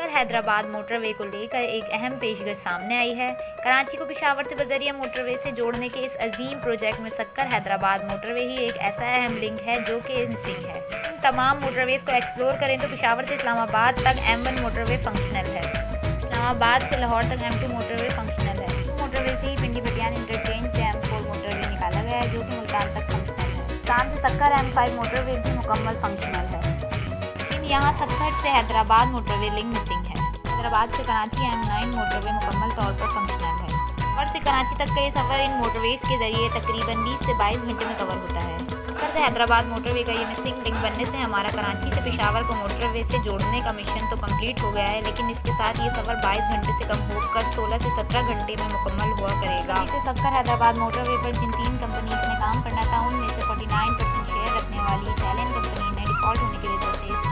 सक्कर Hyderabad motorway को लेकर एक अहम पेशकश सामने आई है। कराची को पेशावर से बजरिया मोटरवे से जोड़ने के इस अजीम प्रोजेक्ट में सक्कर हैदराबाद मोटरवे ही एक ऐसा अहम लिंक है जो कि मिसिंग है। इन तमाम मोटरवेज को एक्सप्लोर करें तो पेशावर से इस्लामाबाद तक M1 मोटरवे फंक्शनल है। इस्लामाबाद से लाहौर तक M2 मोटरवे फंक्शनल है। मोटरवे से ही पिंडी बटियान इंटरचेंज से M4 मोटरवे निकाला गया है जो कि मुल्तान तक फंक्शनल है। मुल्तान से सक्कर M5 मोटरवे भी मुकम्मल फंक्शनल है, लेकिन यहाँ सक्कर से हैदराबाद मोटरवे लिंक मिसिंग है। हैदराबाद से कराची M9 मोटरवे मुकम्मल तौर पर फंक्शनल है और से कराची तक का ये सफ़र इन मोटरवेज के ज़रिए तकरीबन 20 से 22 घंटे में कवर होता है। सक्कर से हैदराबाद मोटरवे का ये मिसिंग लिंक बनने से हमारा कराची से पेशावर को मोटरवे से जोड़ने का मिशन तो कंप्लीट हो गया है, लेकिन इसके साथ ये सफ़र 22 घंटे से कम होकर 16 से 17 घंटे में मुकम्मल हुआ करेगा। इसे सक्कर हैदराबाद मोटरवे पर जिन 3 कंपनीज ने काम करना था उनमें से 49% शेयर रखने वाली इटालियन कंपनी ने डिफ़ॉल्ट होने की वजह से